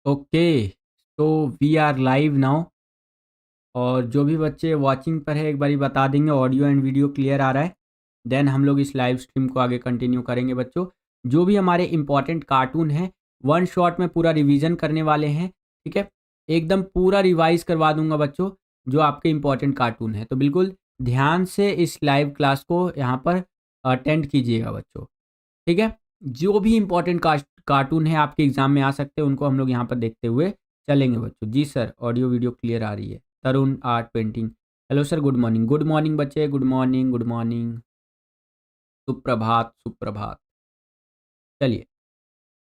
Okay, तो we are live now. और जो भी बच्चे वॉचिंग पर है एक बारी बता देंगे ऑडियो एंड वीडियो क्लियर आ रहा है। देन हम लोग इस लाइव स्ट्रीम को आगे कंटिन्यू करेंगे बच्चों। जो भी हमारे इंपॉर्टेंट कार्टून हैं वन शॉट में पूरा रिवीजन करने वाले हैं, ठीक है। एकदम पूरा रिवाइज करवा दूंगा बच्चों जो आपके इंपॉर्टेंट कार्टून है, तो बिल्कुल ध्यान से इस लाइव क्लास को यहाँ पर अटेंड कीजिएगा बच्चों, ठीक है। जो भी इंपॉर्टेंट कार्टून है आपके एग्जाम में आ सकते हैं उनको हम लोग यहाँ पर देखते हुए चलेंगे बच्चों। जी सर, ऑडियो वीडियो क्लियर आ रही है। Tarun art painting, hello sir, good morning बच्चे, गुड मॉर्निंग, गुड मॉर्निंग, सुप्रभात सुप्रभात। चलिए,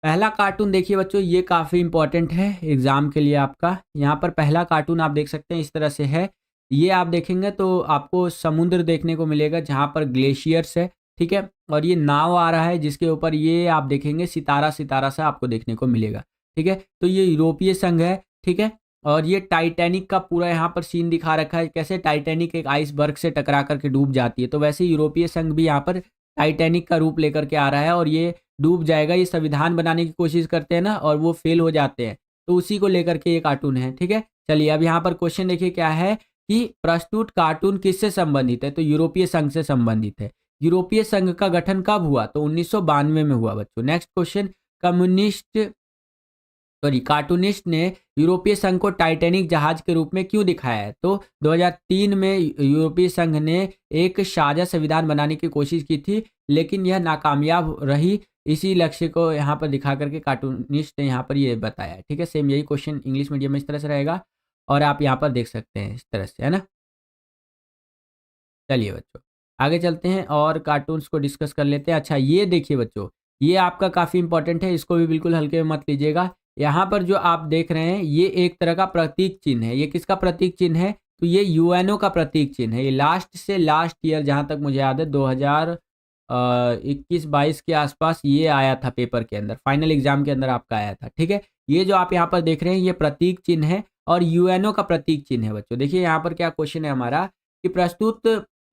पहला कार्टून देखिए बच्चों, ये काफ़ी इंपॉर्टेंट है एग्जाम के लिए आपका। यहाँ पर पहला कार्टून आप देख सकते हैं इस तरह से है। ये आप देखेंगे तो आपको समुद्र देखने को मिलेगा जहाँ पर ग्लेशियर्स है, ठीक है। और ये नाव आ रहा है जिसके ऊपर ये आप देखेंगे सितारा सितारा सा आपको देखने को मिलेगा, ठीक है। तो ये यूरोपीय संघ है, ठीक है। और ये टाइटैनिक का पूरा यहाँ पर सीन दिखा रखा है, कैसे टाइटैनिक एक आइसबर्ग से टकरा करके डूब जाती है, तो वैसे यूरोपीय संघ भी यहाँ पर टाइटैनिक का रूप लेकर के आ रहा है और ये डूब जाएगा। ये संविधान बनाने की कोशिश करते हैं ना और वो फेल हो जाते हैं, तो उसी को लेकर के ये कार्टून है, ठीक है। चलिए, अब यहाँ पर क्वेश्चन देखिए क्या है कि प्रस्तुत कार्टून किससे संबंधित है, तो यूरोपीय संघ से संबंधित है। यूरोपीय संघ का गठन कब हुआ, तो 1992 में हुआ बच्चों। नेक्स्ट क्वेश्चन, कार्टूनिस्ट ने यूरोपीय संघ को टाइटैनिक जहाज के रूप में क्यों दिखाया है, तो 2003 में यूरोपीय संघ ने एक साझा संविधान बनाने की कोशिश की थी लेकिन यह नाकामयाब रही। इसी लक्ष्य को यहाँ पर दिखा करके कार्टूनिस्ट ने यहाँ पर ये बताया है, ठीक है। सेम यही क्वेश्चन इंग्लिश मीडियम में इस तरह से रहेगा और आप यहाँ पर देख सकते हैं इस तरह से, है ना। चलिए बच्चों, आगे चलते हैं और कार्टून्स को डिस्कस कर लेते हैं। अच्छा, ये देखिए बच्चों, ये आपका काफ़ी इंपॉर्टेंट है, इसको भी बिल्कुल हल्के में मत लीजिएगा। यहाँ पर जो आप देख रहे हैं ये एक तरह का प्रतीक चिन्ह है। ये किसका प्रतीक चिन्ह है, तो ये यूएनओ का प्रतीक चिन्ह है। ये लास्ट से लास्ट ईयर जहाँ तक मुझे याद है 2021-22 के आसपास ये आया था पेपर के अंदर, फाइनल एग्जाम के अंदर आपका आया था, ठीक है। ये जो आप यहाँ पर देख रहे हैं ये प्रतीक चिन्ह है और यूएनओ का प्रतीक चिन्ह है बच्चों। देखिए यहाँ पर क्या क्वेश्चन है हमारा कि प्रस्तुत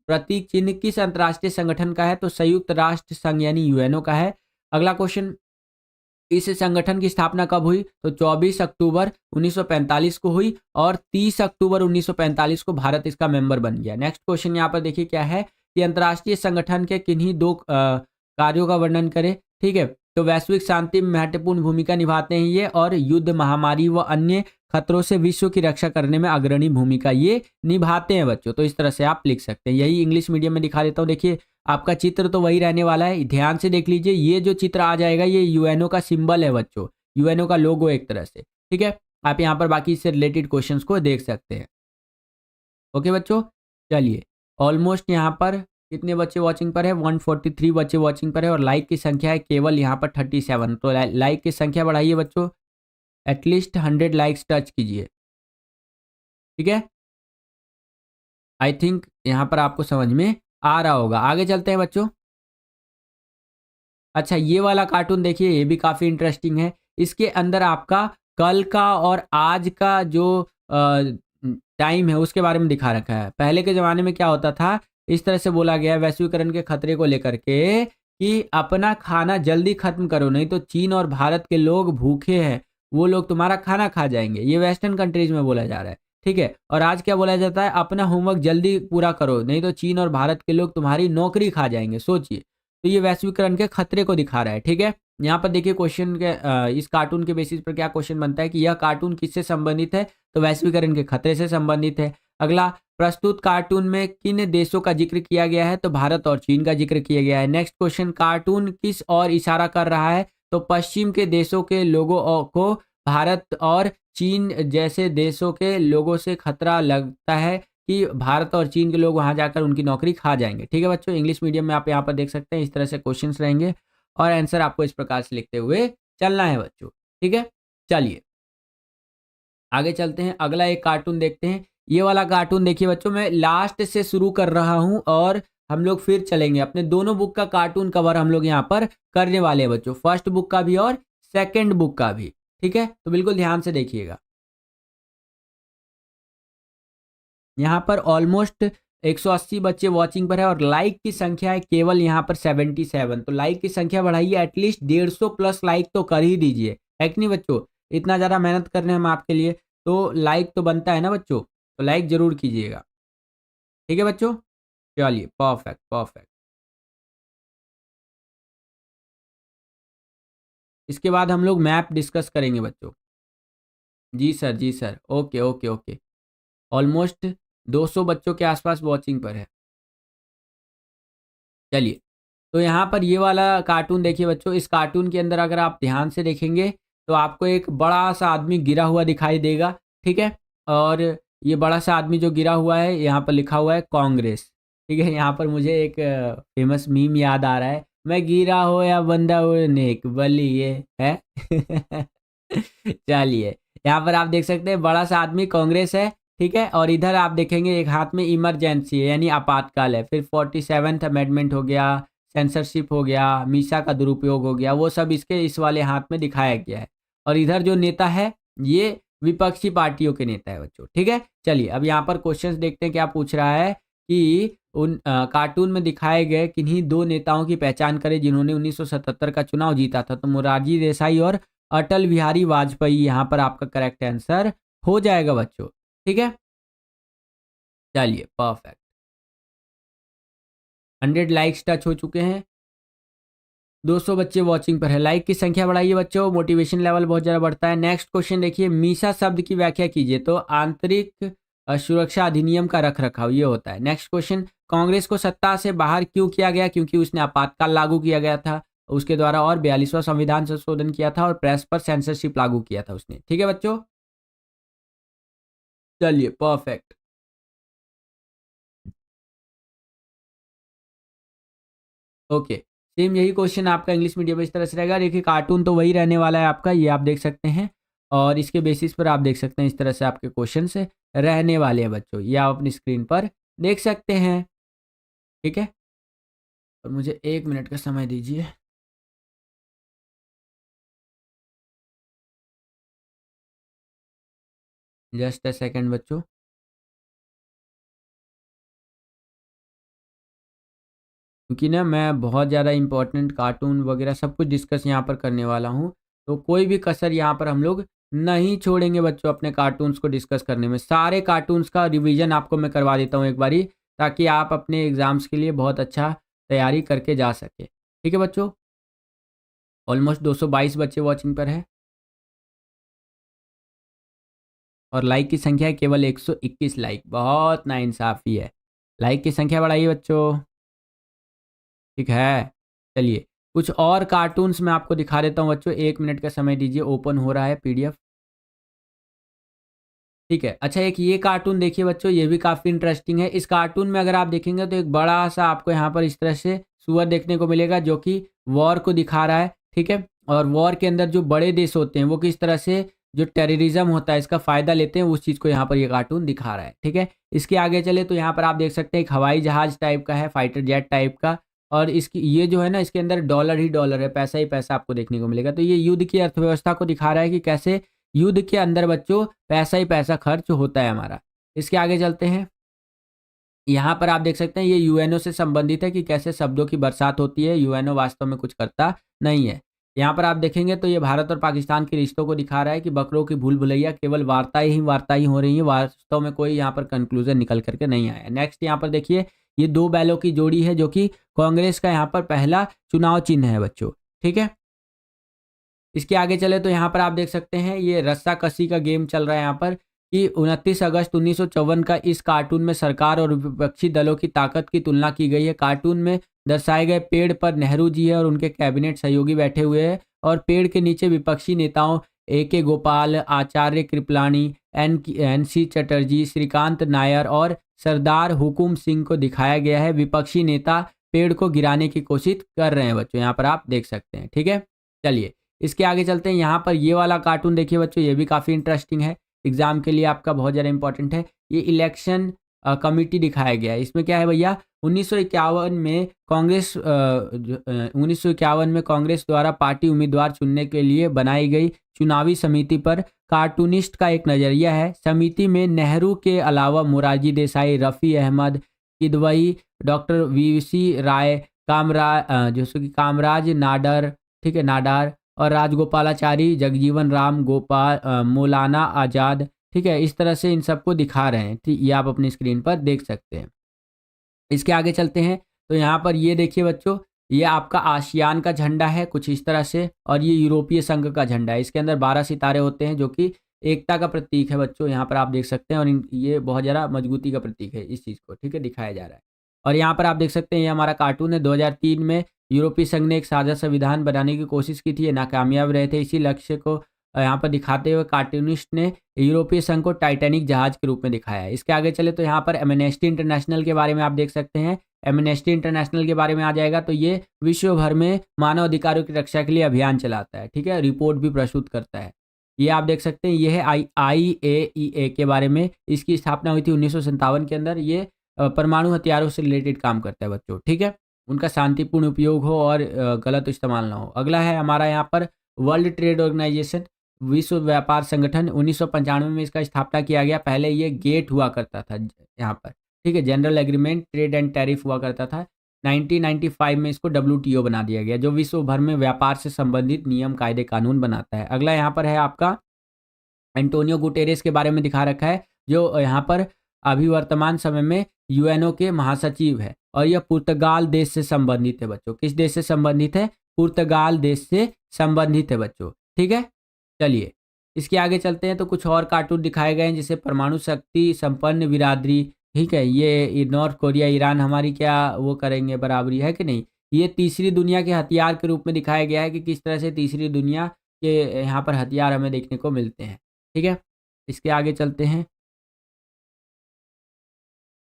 प्रतीक चिन्ह किस अंतर्राष्ट्रीय संगठन का है, तो संयुक्त राष्ट्र संघ यानी यूएनओ का है। अगला क्वेश्चन, इस संगठन की स्थापना कब हुई, तो 24 अक्टूबर 1945 को हुई और 30 अक्टूबर 1945 को भारत इसका मेंबर बन गया। नेक्स्ट क्वेश्चन यहाँ पर देखिए क्या है कि अंतर्राष्ट्रीय संगठन के किन्हीं दो कार्यों का वर्णन करें, ठीक है। तो वैश्विक शांति में महत्वपूर्ण भूमिका निभाते हैं ये और युद्ध, महामारी व अन्य खतरों से विश्व की रक्षा करने में अग्रणी भूमिका ये निभाते हैं बच्चों। तो इस तरह से आप लिख सकते हैं। यही इंग्लिश मीडियम में दिखा देता हूँ। देखिए आपका चित्र तो वही रहने वाला है, ध्यान से देख लीजिए। ये जो चित्र आ जाएगा ये यूएनओ का सिंबल है बच्चों, यूएनओ का लोगो एक तरह से, ठीक है। आप यहाँ पर बाकी इससे रिलेटेड क्वेश्चंस को देख सकते हैं। ओके बच्चों, चलिए, ऑलमोस्ट यहाँ पर कितने बच्चे वॉचिंग पर है, 143 बच्चे वॉचिंग पर है और लाइक की संख्या है केवल यहाँ पर 37। तो लाइक की संख्या बढ़ाइए बच्चों, एटलीस्ट 100 लाइक्स टच कीजिए, ठीक है। आई थिंक यहाँ पर आपको समझ में आ रहा होगा। आगे चलते हैं बच्चों। अच्छा, ये वाला कार्टून देखिए, ये भी काफ़ी इंटरेस्टिंग है। इसके अंदर आपका कल का और आज का जो टाइम है उसके बारे में दिखा रखा है। पहले के ज़माने में क्या होता था, इस तरह से बोला गया है वैश्वीकरण के खतरे को लेकर के कि अपना खाना जल्दी खत्म करो नहीं तो चीन और भारत के लोग भूखे हैं, वो लोग तुम्हारा खाना खा जाएंगे। ये वेस्टर्न कंट्रीज में बोला जा रहा है, ठीक है। और आज क्या बोला जाता है, अपना होमवर्क जल्दी पूरा करो नहीं तो चीन और भारत के लोग तुम्हारी नौकरी खा जाएंगे। सोचिए, तो ये वैश्वीकरण के खतरे को दिखा रहा है, ठीक है। यहाँ पर देखिए क्वेश्चन के इस कार्टून के बेसिस पर क्या क्वेश्चन बनता है कि यह कार्टून किससे संबंधित है, तो वैश्वीकरण के खतरे से संबंधित है। अगला, प्रस्तुत कार्टून में किन देशों का जिक्र किया गया है, तो भारत और चीन का जिक्र किया गया है। नेक्स्ट क्वेश्चन, कार्टून किस और इशारा कर रहा है, तो पश्चिम के देशों के लोगों को भारत और चीन जैसे देशों के लोगों से खतरा लगता है कि भारत और चीन के लोग वहां जाकर उनकी नौकरी खा जाएंगे, ठीक है बच्चों। इंग्लिश मीडियम में आप यहाँ पर देख सकते हैं इस तरह से क्वेश्चंस रहेंगे और आंसर आपको इस प्रकार से लिखते हुए चलना है बच्चों, ठीक है। चलिए आगे चलते हैं, अगला एक कार्टून देखते हैं। ये वाला कार्टून देखिए बच्चों, मैं लास्ट से शुरू कर रहा हूं और हम लोग फिर चलेंगे। अपने दोनों बुक का कार्टून कवर हम लोग यहाँ पर करने वाले हैं बच्चों, फर्स्ट बुक का भी और सेकेंड बुक का भी, ठीक है। तो बिल्कुल ध्यान से देखिएगा। यहाँ पर ऑलमोस्ट 180 बच्चे वॉचिंग पर है और लाइक की संख्या है केवल यहाँ पर 77। तो लाइक की संख्या बढ़ाइए, एटलीस्ट 150 प्लस लाइक तो कर ही दीजिए, है कि नहीं बच्चों। इतना ज़्यादा मेहनत कर रहे हैं हम आपके लिए, तो लाइक तो बनता है ना बच्चों, तो लाइक ज़रूर कीजिएगा। ठीक है बच्चों, चलिए परफेक्ट परफेक्ट। इसके बाद हम लोग मैप डिस्कस करेंगे बच्चों। जी सर, जी sir, okay okay okay. Almost 200 बच्चों के आसपास वॉचिंग पर है। चलिए, तो यहाँ पर ये वाला कार्टून देखिए बच्चों। इस कार्टून के अंदर अगर आप ध्यान से देखेंगे तो आपको एक बड़ा सा आदमी गिरा हुआ दिखाई देगा, ठीक है। और ये बड़ा सा आदमी जो गिरा हुआ है, यहाँ पर लिखा हुआ है कांग्रेस, ठीक है। यहाँ पर मुझे एक फेमस मीम याद आ रहा है, मैं गिरा हो या बंदा हो नेक बली ये है। चलिए, यहाँ पर आप देख सकते हैं बड़ा सा आदमी कांग्रेस है, ठीक है। और इधर आप देखेंगे एक हाथ में इमरजेंसी है, यानी आपातकाल है। फिर 47th अमेंडमेंट हो गया, सेंसरशिप हो गया, मीसा का दुरुपयोग हो गया, वो सब इसके इस वाले हाथ में दिखाया गया है। और इधर जो नेता है ये विपक्षी पार्टियों के नेता है बच्चों, ठीक है। चलिए, अब यहाँ पर क्वेश्चंस देखते हैं क्या पूछ रहा है कि उन कार्टून में दिखाए गए किन्हीं दो नेताओं की पहचान करें जिन्होंने 1977 का चुनाव जीता था। तो मोरारजी देसाई और अटल बिहारी वाजपेयी यहाँ पर आपका करेक्ट आंसर हो जाएगा बच्चों, ठीक है। चलिए परफेक्ट, 100 लाइक्स टच हो चुके हैं, 200 बच्चे वॉचिंग पर है। लाइक की संख्या बढ़ाइए बच्चों, मोटिवेशन लेवल बहुत ज़्यादा बढ़ता है। नेक्स्ट क्वेश्चन देखिए, मीसा शब्द की व्याख्या कीजिए। तो आंतरिक सुरक्षा अधिनियम का रख रखाव ये होता है। नेक्स्ट क्वेश्चन, कांग्रेस को सत्ता से बाहर क्यों किया गया? क्योंकि उसने आपातकाल लागू किया गया था उसके द्वारा, और 42वां संविधान संशोधन किया था, और प्रेस पर सेंसरशिप लागू किया था उसने, ठीक है बच्चों। चलिए परफेक्ट, ओके। सेम यही क्वेश्चन आपका इंग्लिश मीडियम में इस तरह से रहेगा। देखिए, कार्टून तो वही रहने वाला है आपका, ये आप देख सकते हैं। और इसके बेसिस पर आप देख सकते हैं इस तरह से आपके क्वेश्चन से रहने वाले हैं बच्चों, ये आप अपनी स्क्रीन पर देख सकते हैं, ठीक है। और मुझे 1 मिनट का समय दीजिए। जस्ट अ सेकेंड बच्चों। क्योंकि ना मैं बहुत ज़्यादा इंपॉर्टेंट कार्टून वगैरह सब कुछ डिस्कस यहाँ पर करने वाला हूँ, तो कोई भी कसर यहाँ पर हम लोग नहीं छोड़ेंगे बच्चों अपने कार्टून्स को डिस्कस करने में। सारे कार्टून्स का रिवीजन आपको मैं करवा देता हूँ एक बारी, ताकि आप अपने एग्ज़ाम्स के लिए बहुत अच्छा तैयारी करके जा सके, ठीक है बच्चों। ऑलमोस्ट 222 बच्चे वॉचिंग पर है, और लाइक की संख्या है केवल 121 लाइक, बहुत नाइंसाफ़ी है। लाइक की संख्या बढ़ाइए बच्चों, ठीक है। चलिए, कुछ और कार्टून्स मैं आपको दिखा देता हूँ बच्चों, 1 मिनट का समय दीजिए, ओपन हो रहा है पीडीएफ, ठीक है। अच्छा, एक ये कार्टून देखिए बच्चों, ये भी काफ़ी इंटरेस्टिंग है। इस कार्टून में अगर आप देखेंगे तो एक बड़ा सा आपको यहाँ पर इस तरह से सूअर देखने को मिलेगा, जो कि वॉर को दिखा रहा है, ठीक है। और वॉर के अंदर जो बड़े देश होते हैं वो किस तरह से जो टेररिज्म होता है इसका फ़ायदा लेते हैं, उस चीज़ को यहाँ पर ये कार्टून दिखा रहा है, ठीक है। इसके आगे चले तो यहाँ पर आप देख सकते हैं एक हवाई जहाज़ टाइप का है, फाइटर जेट टाइप का। और इसकी ये जो है ना, इसके अंदर डॉलर ही डॉलर है, पैसा ही पैसा आपको देखने को मिलेगा। तो ये युद्ध की अर्थव्यवस्था को दिखा रहा है कि कैसे युद्ध के अंदर बच्चों पैसा ही पैसा खर्च होता है हमारा। इसके आगे चलते हैं, यहाँ पर आप देख सकते हैं ये यूएनओ से संबंधित है कि कैसे शब्दों की बरसात होती है, यूएनओ वास्तव में कुछ करता नहीं है। यहाँ पर आप देखेंगे तो ये भारत और पाकिस्तान के रिश्तों को दिखा रहा है कि बकरों की भूल भुलैया केवल वार्ता ही हो रही है, वास्तव में कोई यहाँ पर कंक्लूजन निकल करके नहीं आया। नेक्स्ट यहाँ पर देखिए, ये दो बैलों की जोड़ी है जो कि कांग्रेस का यहाँ पर पहला चुनाव चिन्ह है बच्चों, ठीक है। इसके आगे चले तो यहाँ पर आप देख सकते हैं ये रस्साकसी का गेम चल रहा है यहाँ पर, कि 29 अगस्त 1954 का इस कार्टून में सरकार और विपक्षी दलों की ताकत की तुलना की गई है। कार्टून में दर्शाए गए पेड़ पर नेहरू जी है और उनके कैबिनेट सहयोगी बैठे हुए हैं, और पेड़ के नीचे विपक्षी नेताओं AK गोपाल, आचार्य कृपलानी, NC चटर्जी, श्रीकांत नायर और सरदार हुकुम सिंह को दिखाया गया है। विपक्षी नेता पेड़ को गिराने की कोशिश कर रहे हैं बच्चों, यहाँ पर आप देख सकते हैं, ठीक है। चलिए, इसके आगे चलते हैं। यहाँ पर ये वाला कार्टून देखिए बच्चों, ये भी काफ़ी इंटरेस्टिंग है, एग्जाम के लिए आपका बहुत ज़्यादा इंपॉर्टेंट है। ये इलेक्शन कमिटी दिखाया गया है। इसमें क्या है भैया, 1951 में कांग्रेस 1951 में कांग्रेस द्वारा पार्टी उम्मीदवार चुनने के लिए बनाई गई चुनावी समिति पर कार्टूनिस्ट का एक नज़रिया है। समिति में नेहरू के अलावा मोरारजी देसाई, रफ़ी अहमद किदवई, डॉक्टर VC राय, कामराज नाडर, ठीक है, नाडार, और राजगोपालाचारी, जगजीवन राम, गोपाल, मौलाना आज़ाद, ठीक है, इस तरह से इन सबको दिखा रहे हैं। ठीक, ये आप अपनी स्क्रीन पर देख सकते हैं। इसके आगे चलते हैं तो यहाँ पर ये देखिए बच्चों, ये आपका आसियान का झंडा है कुछ इस तरह से, और ये यूरोपीय संघ का झंडा है। इसके अंदर 12 सितारे होते हैं जो कि एकता का प्रतीक है बच्चों, यहाँ पर आप देख सकते हैं। और ये बहुत ज़्यादा मजबूती का प्रतीक है इस चीज़ को, ठीक है, दिखाया जा रहा है। और यहाँ पर आप देख सकते हैं ये हमारा कार्टून है। 2003 में यूरोपीय संघ ने एक साझा संविधान बनाने की कोशिश की थी, ये नाकामयाब रहे थे। इसी लक्ष्य को यहाँ पर दिखाते हुए कार्टूनिस्ट ने यूरोपीय संघ को टाइटैनिक जहाज के रूप में दिखाया है। इसके आगे चले तो यहाँ पर एमनेस्टी इंटरनेशनल के बारे में आप देख सकते हैं। एमनेस्टी इंटरनेशनल के बारे में आ जाएगा तो ये विश्व भर में मानव अधिकारों की रक्षा के लिए अभियान चलाता है, ठीक है, रिपोर्ट भी प्रस्तुत करता है। ये आप देख सकते हैं, ये है IAEA के बारे में। इसकी स्थापना हुई थी 1957 के अंदर। ये परमाणु हथियारों से रिलेटेड काम करता है बच्चों, ठीक है, उनका शांतिपूर्ण उपयोग हो और गलत इस्तेमाल ना हो। अगला है हमारा यहाँ पर वर्ल्ड ट्रेड ऑर्गेनाइजेशन, विश्व व्यापार संगठन। 1995 में इसका स्थापना किया गया। पहले ये गेट हुआ करता था यहाँ पर, ठीक है, general agreement trade and tariff हुआ करता था। 1995 में इसको WTO बना दिया गया, जो विश्व भर में व्यापार से संबंधित नियम, कायदे, कानून बनाता है। अगला यहाँ पर है आपका एंटोनियो गुटेरेस के बारे में दिखा रखा है, जो यहाँ पर अभी वर्तमान समय में UNO के महासचिव है। और यह पुर्तगाल देश से संबंधित है बच्चों। किस देश से संबंधित है? पुर्तगाल देश से संबंधित है बच्चों, ठीक है। चलिए इसके आगे चलते हैं तो कुछ और कार्टून दिखाए गए हैं, जैसे परमाणु शक्ति संपन्न बिरादरी, ठीक है, ये नॉर्थ कोरिया, ईरान हमारी क्या वो करेंगे बराबरी, है कि नहीं। ये तीसरी दुनिया के हथियार के रूप में दिखाया गया है कि किस तरह से तीसरी दुनिया के यहाँ पर हथियार हमें देखने को मिलते हैं, ठीक है। इसके आगे चलते हैं,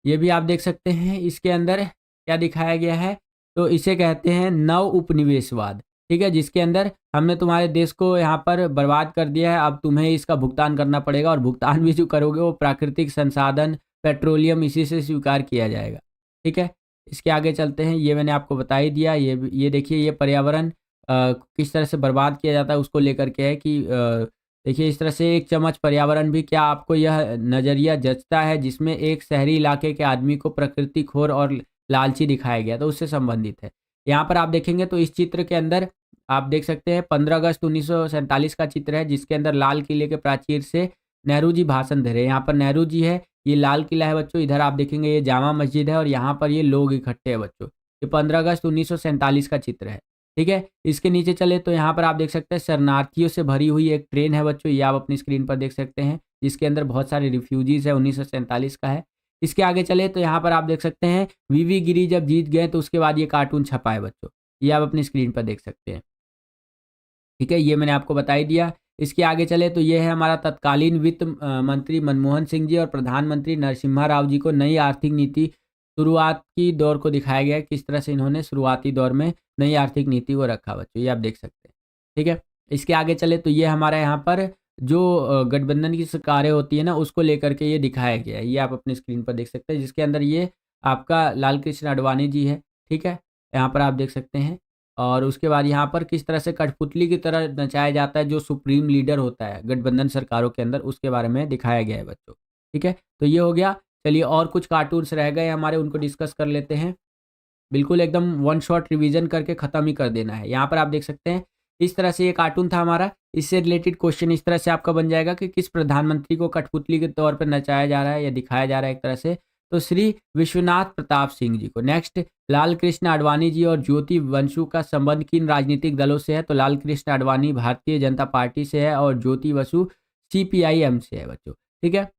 ये भी आप देख सकते हैं। इसके अंदर क्या दिखाया गया है, तो इसे कहते हैं नव उपनिवेशवाद, ठीक है, जिसके अंदर हमने तुम्हारे देश को यहाँ पर बर्बाद कर दिया है, अब तुम्हें इसका भुगतान करना पड़ेगा, और भुगतान भी जो करोगे वो प्राकृतिक संसाधन, पेट्रोलियम, इसी से स्वीकार किया जाएगा, ठीक है। इसके आगे चलते हैं, ये मैंने आपको बता ही दिया। ये देखिए, ये पर्यावरण किस तरह से बर्बाद किया जाता है उसको लेकर के है कि देखिए इस तरह से एक चम्मच पर्यावरण भी, क्या आपको यह नज़रिया जचता है जिसमें एक शहरी इलाके के आदमी को प्रकृति खोर और लालची दिखाया गया, तो उससे संबंधित है। यहाँ पर आप देखेंगे तो इस चित्र के अंदर आप देख सकते हैं 15 अगस्त 1947 का चित्र है, जिसके अंदर लाल किले के प्राचीर से नेहरू जी भाषण दे रहे हैं। यहाँ पर नेहरू जी है, ये लाल किला है बच्चों, इधर आप देखेंगे ये जामा मस्जिद है, और यहाँ पर ये लोग इकट्ठे हैं बच्चों। ये 15 अगस्त 1947 का चित्र है, ठीक है। इसके नीचे चले तो यहाँ पर आप देख सकते हैं शरणार्थियों से भरी हुई एक ट्रेन है बच्चों, ये आप अपनी स्क्रीन पर देख सकते हैं, जिसके अंदर बहुत सारे रिफ्यूजीज है, 1947 का है। इसके आगे चले तो यहाँ पर आप देख सकते हैं वीवी गिरी जब जीत गए तो उसके बाद ये कार्टून छपा है बच्चों, ये आप अपनी स्क्रीन पर देख सकते हैं, ठीक है, ये मैंने आपको बता ही दिया। इसके आगे चले तो ये है हमारा तत्कालीन वित्त मंत्री मनमोहन सिंह जी और प्रधानमंत्री नरसिम्हा राव जी को नई आर्थिक नीति शुरुआत की दौर को दिखाया गया है, किस तरह से इन्होंने शुरुआती दौर में नई आर्थिक नीति को रखा बच्चों, ये आप देख सकते हैं, ठीक है। इसके आगे चले तो ये हमारा यहाँ पर जो गठबंधन की सरकारें होती है ना, उसको लेकर के ये दिखाया गया है, ये आप अपनी स्क्रीन पर देख सकते हैं, जिसके अंदर ये आपका लाल कृष्ण आडवाणी जी है, ठीक है, यहाँ पर आप देख सकते हैं। और उसके बाद यहाँ पर किस तरह से कठपुतली की तरह नचाया जाता है जो सुप्रीम लीडर होता है गठबंधन सरकारों के अंदर, उसके बारे में दिखाया गया है बच्चों, ठीक है। तो ये हो गया। चलिए और कुछ कार्टून्स रह गए हमारे, उनको डिस्कस कर लेते हैं। बिल्कुल एकदम वन शॉट रिवीजन करके ख़त्म ही कर देना है। यहाँ पर आप देख सकते हैं इस तरह से ये कार्टून था हमारा। इससे रिलेटेड क्वेश्चन इस तरह से आपका बन जाएगा कि किस प्रधानमंत्री को कठपुतली के तौर पर नचाया जा रहा है या दिखाया जा रहा है एक तरह से, तो श्री विश्वनाथ प्रताप सिंह जी को। नेक्स्ट, लाल कृष्ण आडवाणी जी और ज्योति बसु का संबंध किन राजनीतिक दलों से है, तो लाल कृष्ण आडवाणी भारतीय जनता पार्टी से है और ज्योति बसु CPIM से है बच्चों, ठीक है।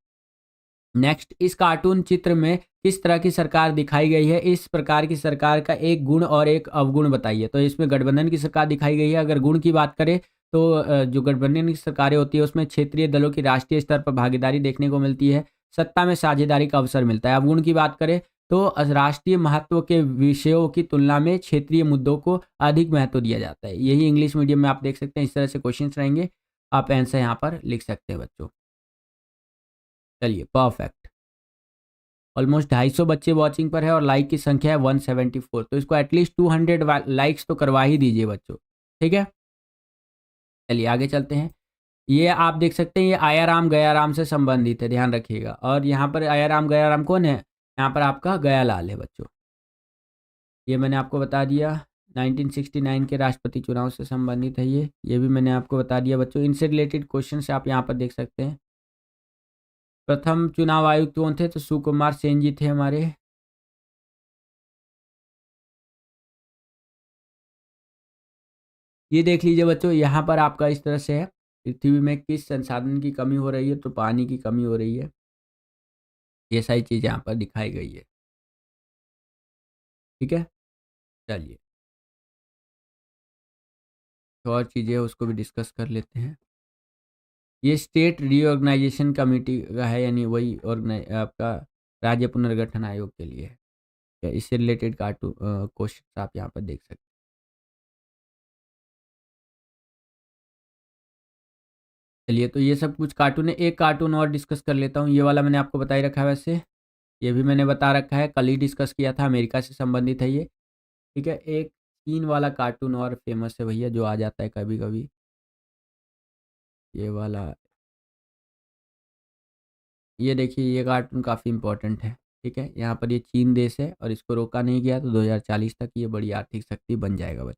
नेक्स्ट, इस कार्टून चित्र में किस तरह की सरकार दिखाई गई है, इस प्रकार की सरकार का एक गुण और एक अवगुण बताइए। तो इसमें गठबंधन की सरकार दिखाई गई है। अगर गुण की बात करें तो जो गठबंधन की सरकारें होती है उसमें क्षेत्रीय दलों की राष्ट्रीय स्तर पर भागीदारी देखने को मिलती है, सत्ता में साझेदारी का अवसर मिलता है। अवगुण की बात करें तो राष्ट्रीय महत्व के विषयों की तुलना में क्षेत्रीय मुद्दों को अधिक महत्व दिया जाता है। यही इंग्लिश मीडियम में आप देख सकते हैं, इस तरह से क्वेश्चन रहेंगे, आप आंसर यहाँ पर लिख सकते हैं बच्चों। चलिए परफेक्ट, ऑलमोस्ट 250 बच्चे वॉचिंग पर है और लाइक की संख्या है 174, तो इसको एटलीस्ट 200 लाइक्स तो करवा ही दीजिए बच्चों, ठीक है। चलिए आगे चलते हैं। ये आप देख सकते हैं ये आया राम गया राम से संबंधित है, ध्यान रखिएगा। और यहाँ पर आया राम गया राम कौन है, यहाँ पर आपका गया लाल है बच्चों, ये मैंने आपको बता दिया। 1969 के राष्ट्रपति चुनाव से संबंधित है ये भी मैंने आपको बता दिया बच्चों। इनसे रिलेटेड क्वेश्चन से आप यहाँ पर देख सकते हैं। प्रथम चुनाव आयुक्त कौन थे? तो सुकुमार सेन जी थे हमारे। ये देख लीजिए बच्चों, यहाँ पर आपका इस तरह से है, पृथ्वी में किस संसाधन की कमी हो रही है? तो पानी की कमी हो रही है। ये सारी चीज़ यहाँ पर दिखाई गई है। ठीक है, चलिए तो और चीज़ें उसको भी डिस्कस कर लेते हैं। ये स्टेट रीऑर्गेनाइजेशन कमेटी का है, यानी वही आपका राज्य पुनर्गठन आयोग के लिए है। इससे रिलेटेड कार्टून क्वेश्चन आप यहाँ पर देख सकते हैं। चलिए तो ये सब कुछ कार्टून है। एक कार्टून और डिस्कस कर लेता हूँ। ये वाला मैंने आपको बता ही रखा है, वैसे ये भी मैंने बता रखा है, कल ही डिस्कस किया था, अमेरिका से संबंधित है ये। ठीक है, एक चीन वाला कार्टून और फेमस है भैया, जो आ जाता है कभी कभी, ये वाला। ये देखिए, ये कार्टून काफ़ी इंपॉर्टेंट है। ठीक है, यहाँ पर ये चीन देश है और इसको रोका नहीं गया तो 2040 तक ये बड़ी आर्थिक शक्ति बन जाएगा बच्चों।